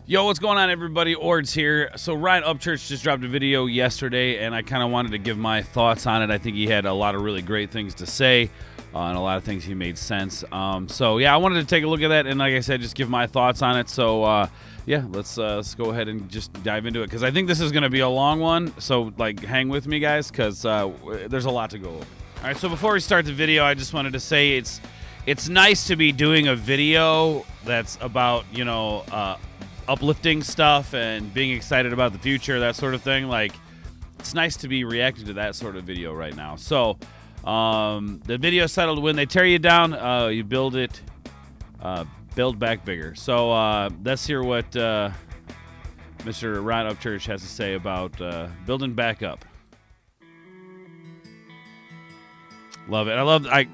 Yo, what's going on, everybody? Ords here. So Ryan Upchurch just dropped a video yesterday, and I kind of wanted to give my thoughts on it. I think he had a lot of really great things to say, and a lot of things he made sense. So yeah, I wanted to take a look at that, and like I said, just give my thoughts on it. So yeah, let's go ahead and just dive into it, because I think this is going to be a long one. So like, hang with me, guys, because there's a lot to go over. All right, so before we start the video, I just wanted to say it's nice to be doing a video that's about, you know, uplifting stuff and being excited about the future, that sort of thing. Like, it's nice to be reacting to that sort of video right now. So the video is titled "When They Tear You Down, You Build It, Build Back Bigger." So let's hear what Mr. Ryan Upchurch has to say about building back up. Love it. I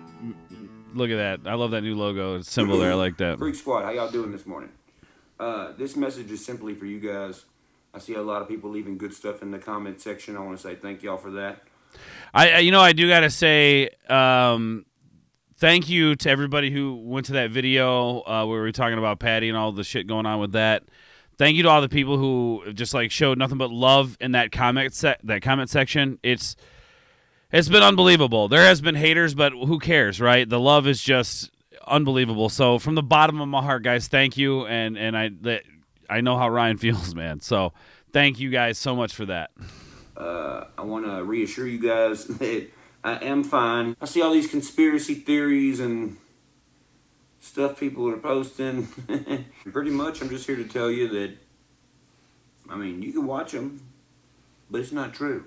look at that. I love that new logo symbol there. I like that. Freak Squad, how y'all doing this morning? This message is simply for you guys. I see a lot of people leaving good stuff in the comment section. I want to say thank y'all for that. I do gotta say, thank you to everybody who went to that video where we were talking about Patty and all the shit going on with that. Thank you to all the people who just like showed nothing but love in that comment section. It's been unbelievable. There has been haters, but who cares, right? The love is just unbelievable. So from the bottom of my heart, guys, thank you, and I know how Ryan feels, man. So thank you guys so much for that. I want to reassure you guys that I am fine. I see all these conspiracy theories and stuff people are posting. Pretty much, I'm just here to tell you that, I mean, you can watch them, but it's not true.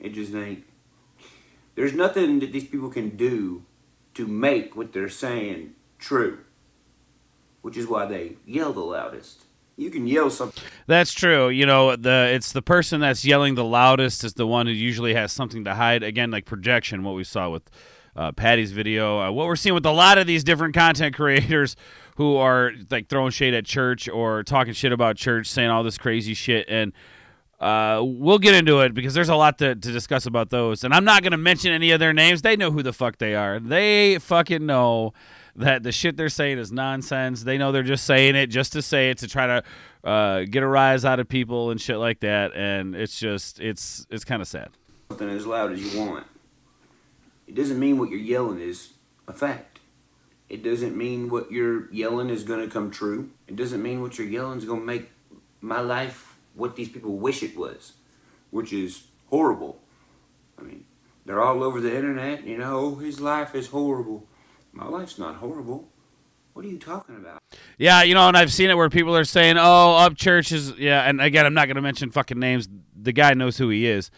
It just ain't. There's nothing that these people can do to make what they're saying true, which is why they yell the loudest. You can yell something. That's true. You know, it's the person that's yelling the loudest is the one who usually has something to hide. Again, like projection, what we saw with Patty's video, what we're seeing with a lot of these different content creators who are like throwing shade at church or talking shit about church, saying all this crazy shit. And we'll get into it because there's a lot to discuss about those. And I'm not going to mention any of their names. They know who the fuck they are. They fucking know that the shit they're saying is nonsense. They know they're just saying it just to say it, to try to get a rise out of people and shit like that. And it's just, it's kind of sad. Something as loud as you want. It doesn't mean what you're yelling is a fact. It doesn't mean what you're yelling is going to come true. It doesn't mean what you're yelling is going to make my life what these people wish it was, which is horrible. I mean, they're all over the internet, you know, his life is horrible. My life's not horrible. What are you talking about? Yeah, you know, and I've seen it where people are saying, oh, Upchurch is, yeah, and again, I'm not going to mention fucking names. The guy knows who he is.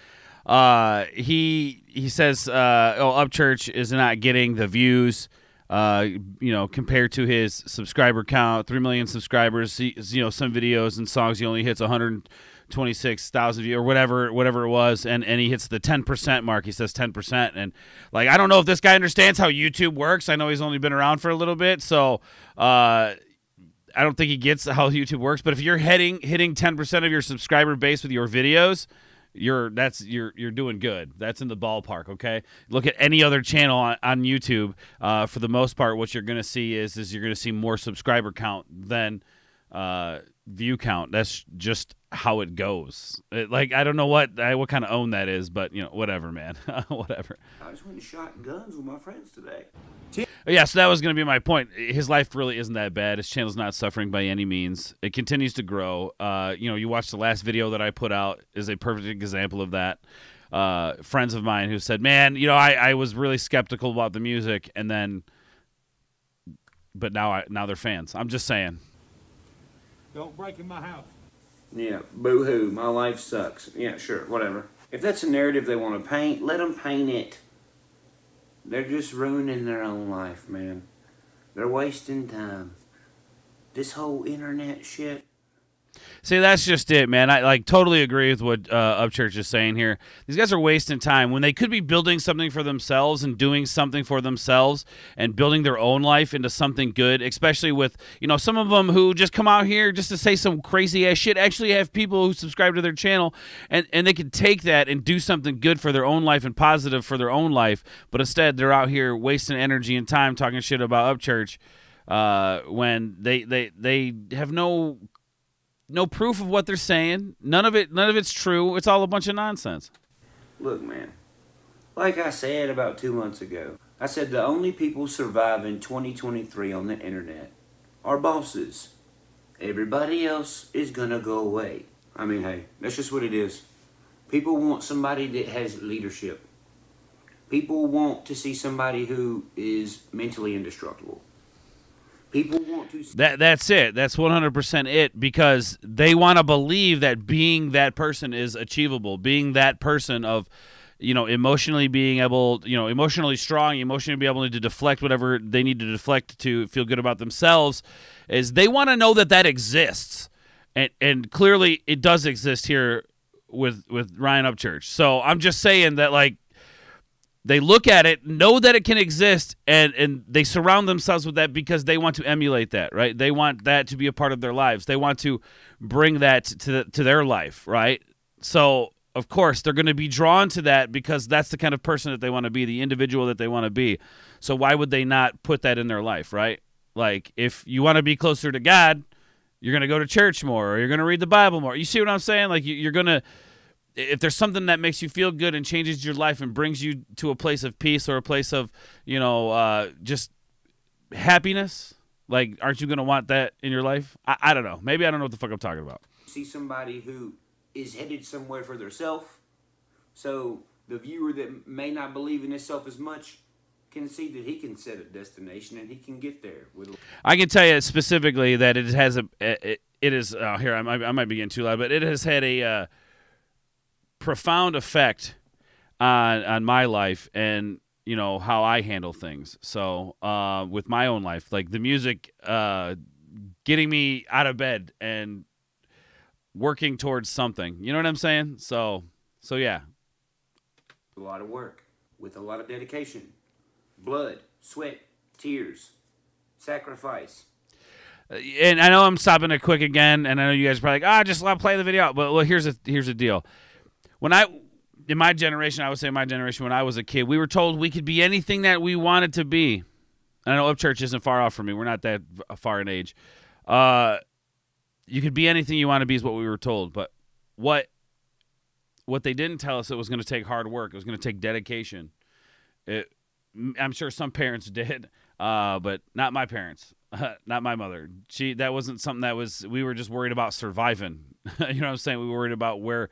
He says, oh, Upchurch is not getting the views, you know, compared to his subscriber count, 3 million subscribers. You know, some videos and songs he only hits 126,000 views or whatever it was, and he hits the 10% mark. He says 10%, and like, I don't know if this guy understands how YouTube works. I know he's only been around for a little bit, so I don't think he gets how YouTube works. But if you're hitting 10% of your subscriber base with your videos, you're doing good. That's in the ballpark, okay? Look at any other channel on YouTube. For the most part, what you're going to see is you're going to see more subscriber count than view count. That's just how it goes. Like, I don't know what kind of own that is, but, you know, whatever, man. Whatever. I just went and shot guns with my friends today. Yeah, so that was going to be my point. His life really isn't that bad. His channel's not suffering by any means. It continues to grow. You know, you watched the last video that I put out is a perfect example of that. Friends of mine who said, man, you know, I was really skeptical about the music, and then, but now they're fans. I'm just saying. Don't break in my house. Yeah, boo-hoo, my life sucks. Yeah, sure, whatever. If that's a narrative they want to paint, let them paint it. They're just ruining their own life, man. They're wasting time. This whole internet shit. See, that's just it, man. I like totally agree with what Upchurch is saying here. These guys are wasting time when they could be building something for themselves and doing something for themselves and building their own life into something good, especially with, you know, some of them who just come out here just to say some crazy-ass shit, actually have people who subscribe to their channel, and they can take that and do something good for their own life and positive for their own life, but instead they're out here wasting energy and time talking shit about Upchurch. when they have no proof of what they're saying. None of it's true. It's all a bunch of nonsense. Look, man, like I said about 2 months ago, I said the only people surviving 2023 on the internet are bosses. Everybody else is gonna go away. I mean, hey, that's just what it is. People want somebody that has leadership. People want to see somebody who is mentally indestructible. People want to... That's it. That's 100% it, because they want to believe that being that person is achievable. Being that person of, emotionally being able, emotionally strong, emotionally be able to deflect whatever they need to deflect to feel good about themselves, is they want to know that exists. And clearly it does exist here with Ryan Upchurch. So I'm just saying that, like, they look at it, know that it can exist, and they surround themselves with that because they want to emulate that, right? They want that to be a part of their lives. They want to bring that to their life, right? So, of course, they're going to be drawn to that because that's the kind of person that they want to be, the individual that they want to be. So why would they not put that in their life, right? Like, if you want to be closer to God, you're going to go to church more, or you're going to read the Bible more. You see what I'm saying? Like, you're going to... If there's something that makes you feel good and changes your life and brings you to a place of peace or a place of, just happiness, like, aren't you going to want that in your life? I don't know. Maybe I don't know what the fuck I'm talking about. See somebody who is headed somewhere for theirself, so the viewer that may not believe in himself as much can see that he can set a destination and he can get there. I can tell you specifically that it has here, I might be getting too loud, but it has had a profound effect on my life and how I handle things. So with my own life, like the music getting me out of bed and working towards something, you know what I'm saying? So yeah, a lot of work with a lot of dedication, blood, sweat, tears, sacrifice. And I know I'm stopping it quick again, and I know you guys are probably like, just let play the video. But well, here's the deal. In my generation, I would say my generation, when I was a kid, we were told we could be anything that we wanted to be. And I know Upchurch isn't far off from me. We're not that far in age. You could be anything you want to be is what we were told. But what they didn't tell us, it was going to take hard work. It was going to take dedication. I'm sure some parents did, but not my parents. Not my mother. That wasn't something we were just worried about surviving. You know what I'm saying? We were worried about where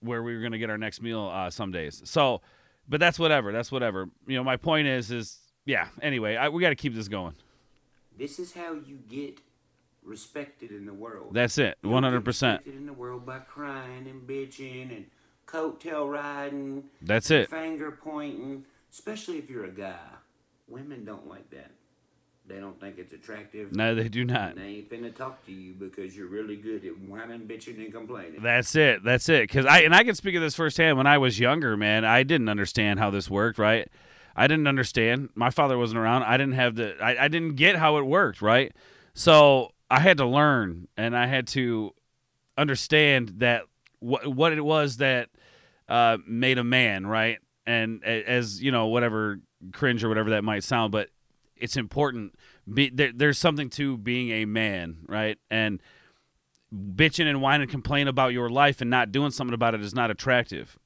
we were going to get our next meal some days. So, but that's whatever. That's whatever. My point is yeah. Anyway, we got to keep this going. This is how you get respected in the world. That's it. 100%. Respected in the world by crying and bitching and coattail riding. That's it. Finger pointing, especially if you're a guy. Women don't like that. They don't think it's attractive. No, they do not. And they ain't finna talk to you because you're really good at whining, bitching, and complaining. That's it. That's it. Because I can speak of this firsthand. When I was younger, man, I didn't understand how this worked, right? I didn't understand. My father wasn't around. I didn't have I didn't get how it worked, right? So I had to learn, and I had to understand that what it was that made a man, right? And as, whatever cringe or whatever that might sound, but it's important. There's something to being a man, right? And bitching and whining and complaining about your life and not doing something about it is not attractive.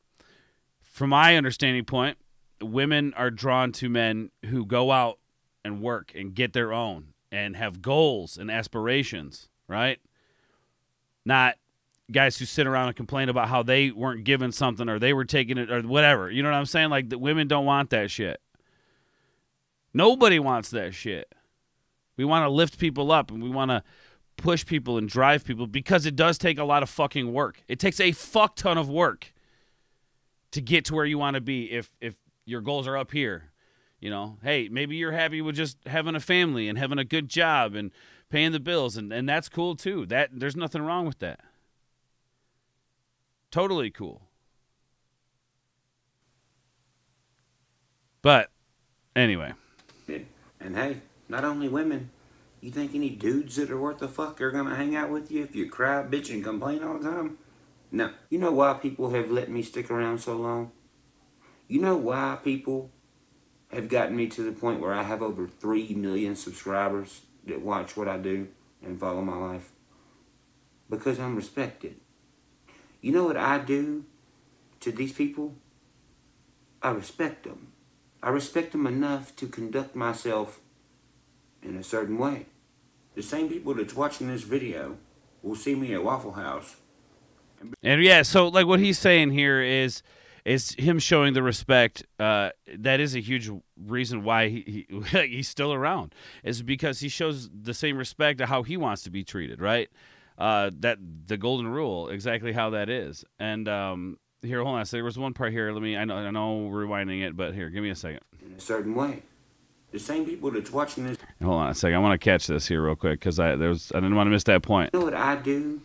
From my understanding point, women are drawn to men who go out and work and get their own and have goals and aspirations, right? Not guys who sit around and complain about how they weren't given something or they were taking it or whatever. You know what I'm saying? Like, the women don't want that shit. Nobody wants that shit. We want to lift people up and we want to push people and drive people because it does take a lot of fucking work. It takes a fuck ton of work to get to where you want to be if your goals are up here. Hey, maybe you're happy with just having a family and having a good job and paying the bills, and that's cool too. There's nothing wrong with that. Totally cool. But anyway. And hey, not only women, you think any dudes that are worth the fuck are gonna hang out with you if you cry, bitch, and complain all the time? No. You know why people have let me stick around so long? You know why people have gotten me to the point where I have over 3 million subscribers that watch what I do and follow my life. Because I'm respected. You know what I do to these people? I respect them. I respect them enough to conduct myself in a certain way. The same people that's watching this video will see me at Waffle House. And yeah, so like what he's saying here is him showing the respect. That is a huge reason why he's still around. Is because he shows the same respect to how he wants to be treated, right? That the golden rule, exactly how that is. And here, hold on. So there was one part here. I know, rewinding it, but here, give me a second. In a certain way. The same people that's watching this. Hold on a second. I want to catch this here real quick because I didn't want to miss that point. You know what I do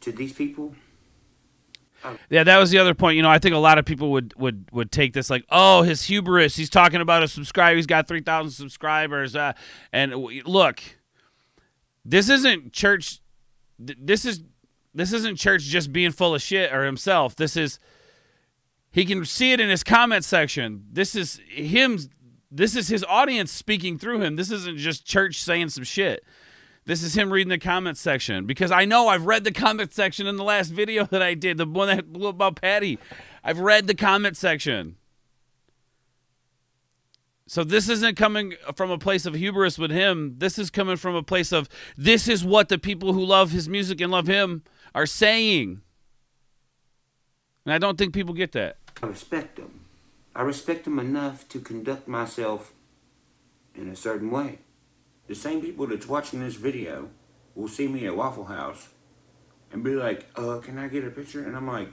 to these people? Yeah, that was the other point. You know, I think a lot of people would take this like, oh, his hubris. He's talking about a subscriber. He's got 3,000 subscribers. And look, this isn't church. This isn't church just being full of shit or himself. He can see it in his comment section. This is him. This is his audience speaking through him. This isn't just church saying some shit. This is him reading the comment section. Because I know I've read the comment section in the last video that I did, the one that blew about Patty. I've read the comment section. So this isn't coming from a place of hubris with him. This is coming from a place of, this is what the people who love his music and love him are saying. And I don't think people get that. I respect them. I respect them enough to conduct myself in a certain way. The same people that's watching this video will see me at Waffle House and be like, can I get a picture? And I'm like,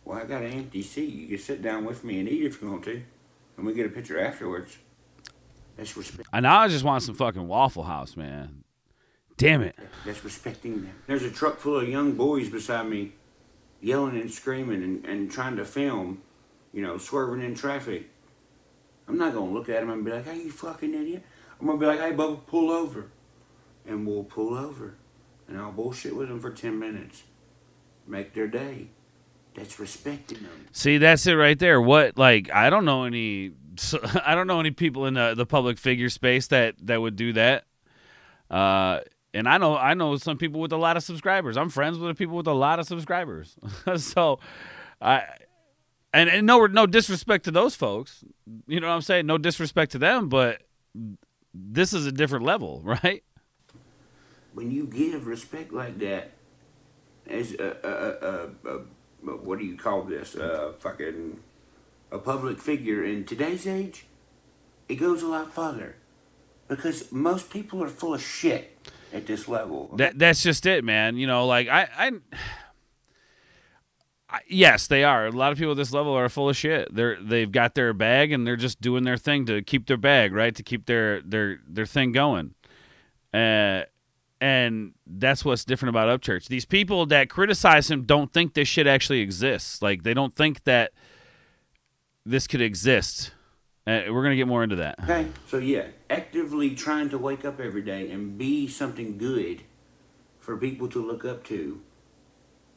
well, I got an empty seat. You can sit down with me and eat if you want to. And we get a picture afterwards. That's respect. And now I just want some fucking Waffle House, man. Damn it. That's respecting them. There's a truck full of young boys beside me yelling and screaming and trying to film, you know, swerving in traffic. I'm not going to look at them and be like, hey, you fucking idiot. I'm going to be like, hey, Bubba, pull over. And we'll pull over. And I'll bullshit with them for 10 minutes. Make their day. That's respecting them. See, that's it right there. I don't know any people in the public figure space that would do that. And I know some people with a lot of subscribers. I'm friends with people with a lot of subscribers. So, and no disrespect to those folks. You know what I'm saying? No disrespect to them, but this is a different level, right? When you give respect like that, as what do you call this? Fucking a public figure in today's age, it goes a lot farther. Because most people are full of shit at this level. That's just it, man. You know, like yes, they are. A lot of people at this level are full of shit. They've got their bag and they're just doing their thing to keep their bag, right? To keep their thing going. And that's what's different about Upchurch. These people that criticize him don't think this shit actually exists. Like, they don't think that this could exist. We're going to get more into that. Okay, so yeah, actively trying to wake up every day and be something good for people to look up to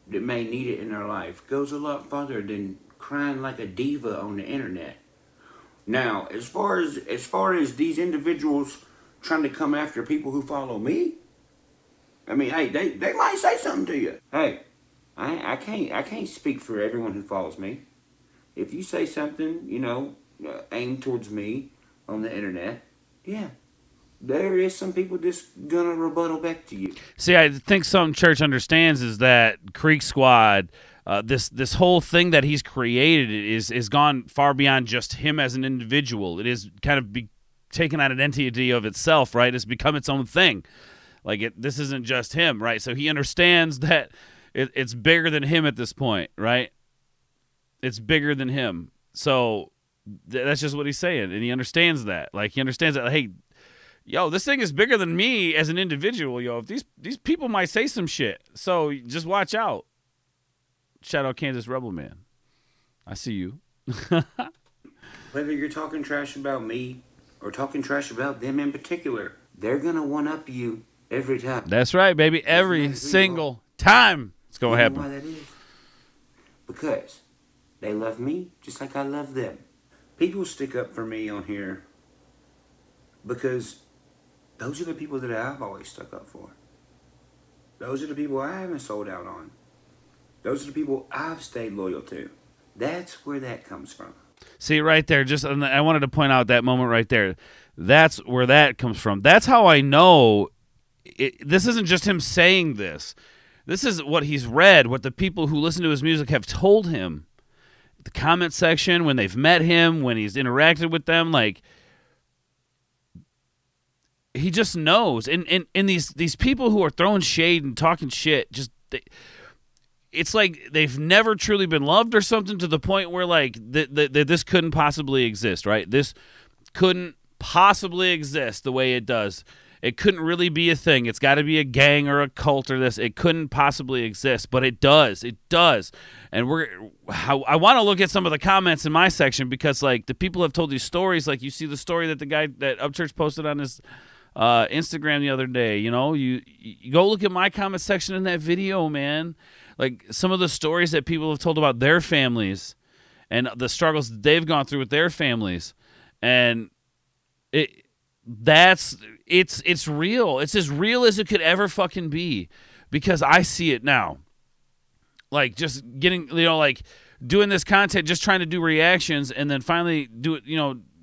that may need it in their life goes a lot farther than crying like a diva on the internet. Now, as far as these individuals trying to come after people who follow me, I mean, hey, they might say something to you. Hey, I can't speak for everyone who follows me. If you say something, you know, aimed towards me on the internet, yeah, there is some people just gonna rebuttal back to you. See, I think some church understands is that Creek Squad, this whole thing that he's created is gone far beyond just him as an individual. It is kind of taken on an entity of itself, right? It's become its own thing. Like, this isn't just him, right? So he understands that it's bigger than him at this point, right? It's bigger than him. So that's just what he's saying, and he understands that. Like, he understands that, hey, yo, this thing is bigger than me as an individual, yo. If these people might say some shit, so just watch out. Shout out Kansas Rebel Man. I see you. Whether you're talking trash about me or talking trash about them in particular, they're gonna one-up you every time. That's right, baby. Every single time it's going to happen. You know why that is? Because they love me just like I love them. People stick up for me on here because those are the people that I've always stuck up for. Those are the people I haven't sold out on. Those are the people I've stayed loyal to. That's where that comes from. See, right there, I wanted to point out that moment right there. That's where that comes from. That's how I know this isn't just him saying this. This is what he's read, what the people who listen to his music have told him. The comment section, when they've met him, when he's interacted with them, like, he just knows. And these people who are throwing shade and talking shit, it's like they've never truly been loved or something, to the point where, like, this couldn't possibly exist, right? This couldn't possibly exist the way it does. It couldn't really be a thing. It's got to be a gang or a cult or this. It couldn't possibly exist, but it does. It does. And I want to look at some of the comments in my section, because, like, the people have told these stories. Like, you see the story that the guy that Upchurch posted on his Instagram the other day. You know, you go look at my comment section in that video, man. Like, some of the stories that people have told about their families and the struggles that they've gone through with their families, and it's real. It's as real as it could ever fucking be, because I see it now. Like, just getting, like, doing this content, just trying to do reactions, and then finally do it,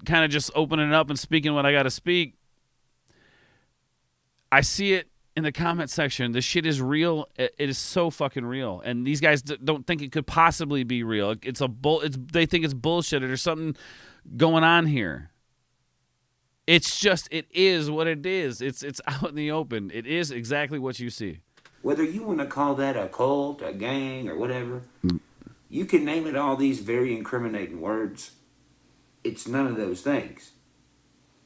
kind of just opening it up and speaking what I got to speak. I see it in the comment section. This shit is real. It is so fucking real. And these guys don't think it could possibly be real. They think it's bullshit, or there's something going on here. It's just, it is what it is. It's out in the open. It is exactly what you see. Whether you want to call that a cult, a gang, or whatever, you can name it all these very incriminating words. It's none of those things.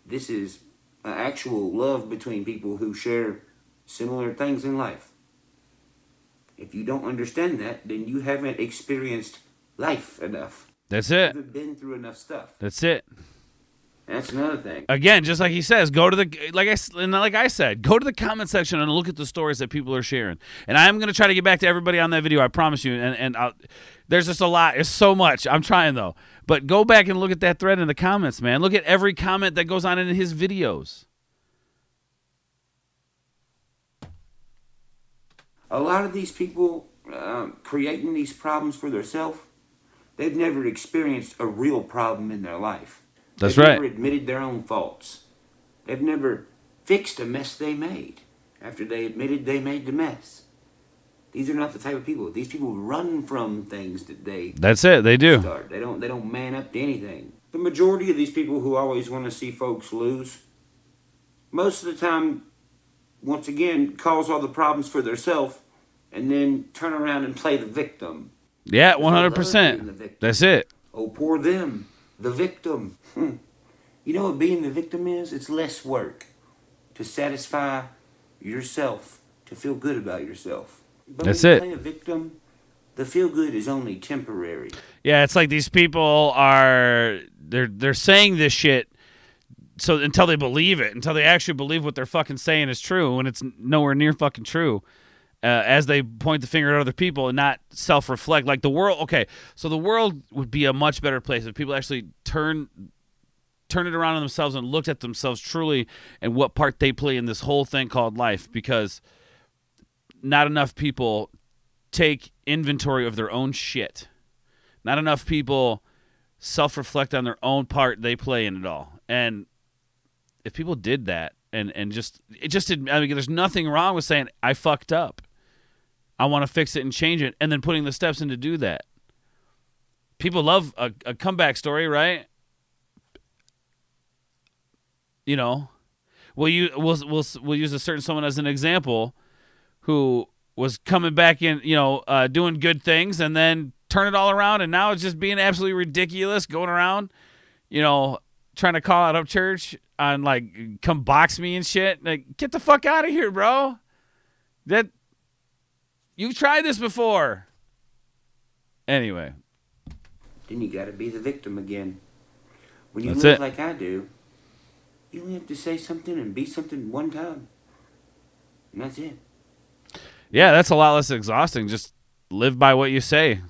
This is an actual love between people who share similar things in life. If you don't understand that, then you haven't experienced life enough. That's it. You haven't been through enough stuff. That's it. That's another thing. Again, just like he says, go to like I said, go to the comment section and look at the stories that people are sharing. And I'm going to try to get back to everybody on that video, I promise you. And there's just a lot. There's so much. I'm trying, though. But go back and look at that thread in the comments, man. Look at every comment that goes on in his videos. A lot of these people creating these problems for themselves, they've never experienced a real problem in their life. That's They've right. never admitted their own faults. They've never fixed a mess they made after they admitted they made the mess. These are not the type of people. These people run from things that they That's it. They do. start. They don't man up to anything. The majority of these people who always want to see folks lose, most of the time, once again, cause all the problems for themselves and then turn around and play the victim. Yeah, They love being the 100%. victim. That's it. Oh, poor them. The victim. You know what being the victim is? It's less work to satisfy yourself, to feel good about yourself. But That's when you it. play a victim, the feel good is only temporary. Yeah, it's like these people they're saying this shit so until they believe it, until they actually believe what they're fucking saying is true, when it's nowhere near fucking true. As they point the finger at other people and not self-reflect. Like the world, okay, so the world would be a much better place if people actually turn it around on themselves and looked at themselves truly and what part they play in this whole thing called life, because not enough people take inventory of their own shit. Not enough people self-reflect on their own part they play in it all. And if people did that and there's nothing wrong with saying, I fucked up. I want to fix it and change it, and then putting the steps in to do that. People love a comeback story, right? We'll use a certain someone as an example who was coming back in, doing good things, and then turn it all around, and now it's just being absolutely ridiculous, going around, trying to call out Upchurch on, like, come box me and shit. Like, get the fuck out of here, bro. You've tried this before. Anyway. Then you gotta be the victim again. When you That's live it. like I do, you only have to say something and be something one time. And that's it. Yeah, that's a lot less exhausting. Just live by what you say.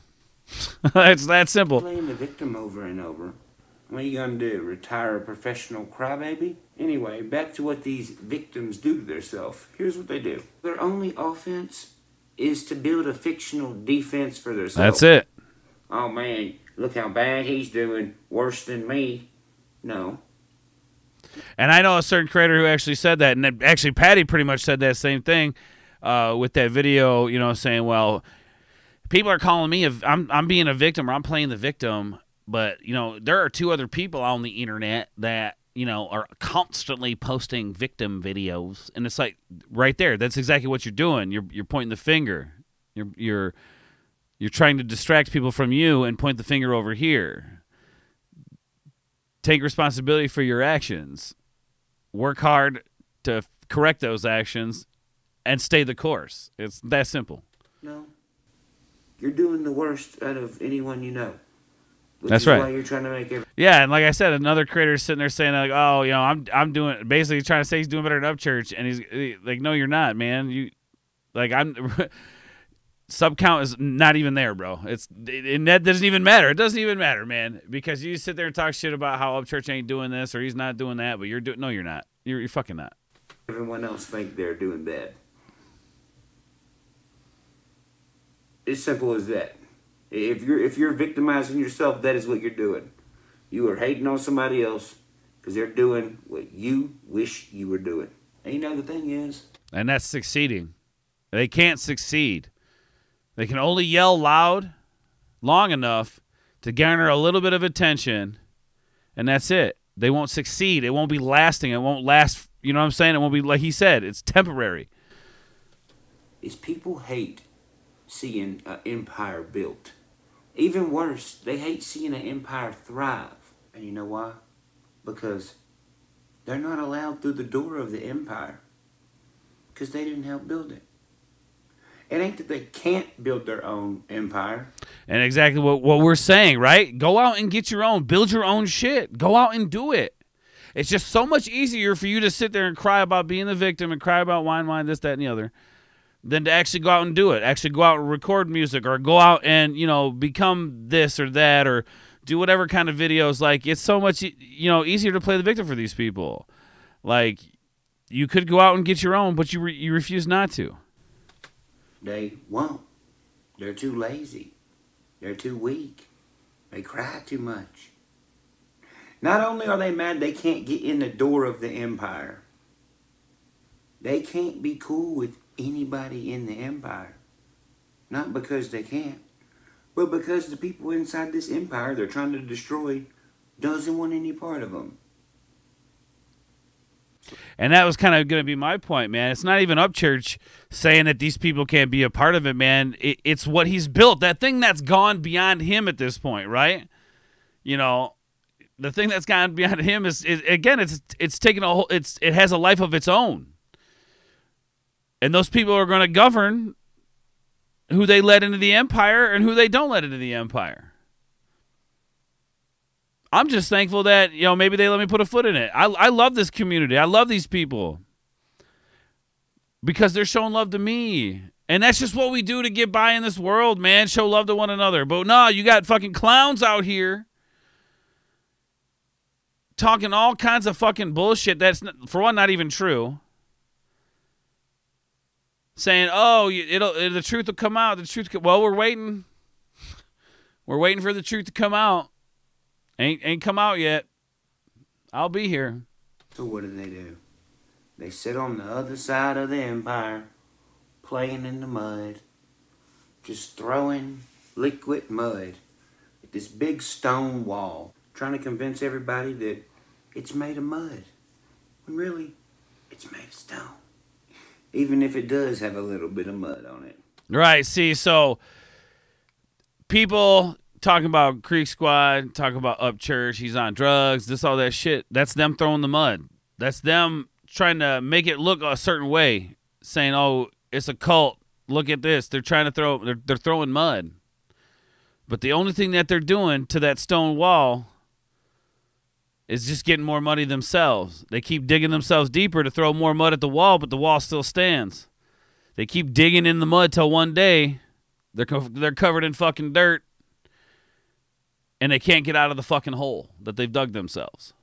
It's that simple. Playing the victim over and over. What are you gonna do? Retire a professional crybaby? Anyway, back to what these victims do to themselves. Here's what they do. Their only offense is to build a fictional defense for themselves. That's it. Oh man, look how bad he's doing. Worse than me. No. And I know a certain creator who actually said that, and actually Patty pretty much said that same thing with that video, you know, saying, well, people are calling me, I'm being a victim or I'm playing the victim, but, you know, there are two other people on the internet that, you know, are constantly posting victim videos, and it's like right there, that's exactly what you're doing. You're pointing the finger. You're trying to distract people from you and point the finger over here. Take responsibility for your actions. Work hard to correct those actions and stay the course. It's that simple. No. You're doing the worst out of anyone you know. That's right. Why you're trying to make Yeah, and like I said, another creator is sitting there saying like, "Oh, you know, I'm doing," basically trying to say he's doing better than Upchurch, and he's like, "No, you're not, man. You like I'm." Sub count is not even there, bro. And that doesn't even matter. It doesn't even matter, man, because you sit there and talk shit about how Upchurch ain't doing this or he's not doing that, but you're doing. No, you're not. You're fucking not. everyone else think they're doing bad. It's simple as that. If you're victimizing yourself, that is what you're doing. You are hating on somebody else because they're doing what you wish you were doing. And you know the thing is, and that's succeeding. They can't succeed. They can only yell loud long enough to garner a little bit of attention, and that's it. They won't succeed. It won't be lasting. It won't last. You know what I'm saying? It won't be, like he said, it's temporary. is people hate seeing an empire built. Even worse, they hate seeing an empire thrive. And you know why? Because they're not allowed through the door of the empire. Because they didn't help build it. It ain't that they can't build their own empire. And exactly what we're saying, right? Go out and get your own. Build your own shit. Go out and do it. It's just so much easier for you to sit there and cry about being the victim and cry about wine, this, that, and the other, than to actually go out and do it. Actually go out and record music or go out and, you know, become this or that or do whatever kind of videos. Like, it's so much, you know, easier to play the victim for these people. Like, you could go out and get your own, but you refuse not to. They won't. They're too lazy. They're too weak. They cry too much. Not only are they mad they can't get in the door of the empire, they can't be cool with anybody in the empire. Not because they can't, but because the people inside this empire they're trying to destroy doesn't want any part of them. And that was kind of going to be my point, man. It's not even Upchurch saying that these people can't be a part of it, man. It's what he's built. That thing that's gone beyond him at this point, right? You know, the thing that's gone beyond him is again, it's taken a whole. It has a life of its own, and those people are going to govern who they let into the empire and who they don't let into the empire. I'm just thankful that, you know, maybe they let me put a foot in it. I love this community. I love these people because they're showing love to me. And that's just what we do to get by in this world, man. Show love to one another. But no, you got fucking clowns out here talking all kinds of fucking bullshit that's, for one, not even true. Saying, oh, the truth will come out. Well, we're waiting. We're waiting for the truth to come out. Ain't come out yet. I'll be here. So what do? They sit on the other side of the empire, playing in the mud, just throwing liquid mud at this big stone wall, trying to convince everybody that it's made of mud, when really, it's made of stone. Even if it does have a little bit of mud on it. Right, see, so people talking about Creek Squad, talking about Upchurch, he's on drugs, this, all that shit. That's them throwing the mud. That's them trying to make it look a certain way, saying, oh, it's a cult. Look at this. They're trying to they're throwing mud. But the only thing that they're doing to that stone wall is just getting more muddy themselves. They keep digging themselves deeper to throw more mud at the wall, but the wall still stands. They keep digging in the mud till one day they're covered in fucking dirt. and they can't get out of the fucking hole that they've dug themselves.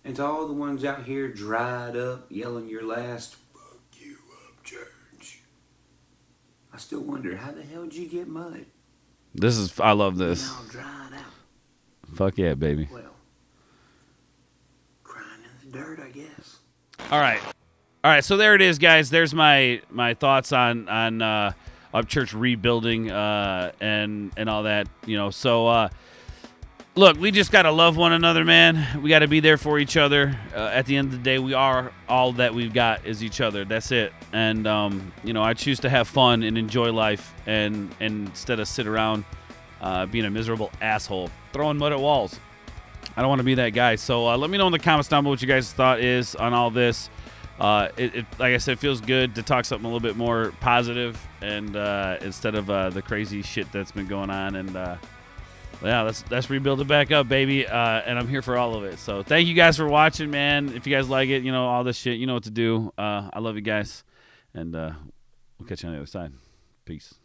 And to all the ones out here dried up, yelling your last "fuck you up, church," I still wonder, how the hell did you get mud? I love this. All dried out. Fuck yeah, baby. Well, crying in the dirt, I guess. All right. So there it is, guys. There's my thoughts on Upchurch rebuilding and all that. You know, so look, we just gotta love one another, man. We gotta be there for each other. At the end of the day, we are all that we've got is each other. That's it. And you know, I choose to have fun and enjoy life, and instead of sit around being a miserable asshole, throwing mud at walls. I don't want to be that guy. So let me know in the comments down below what you guys' thought is on all this. Like I said, it feels good to talk something a little bit more positive, and instead of the crazy shit that's been going on. And yeah, let's rebuild it back up, baby. And I'm here for all of it. So thank you guys for watching, man. If you guys like it, you know, all this shit, you know what to do. I love you guys, and we'll catch you on the other side. Peace.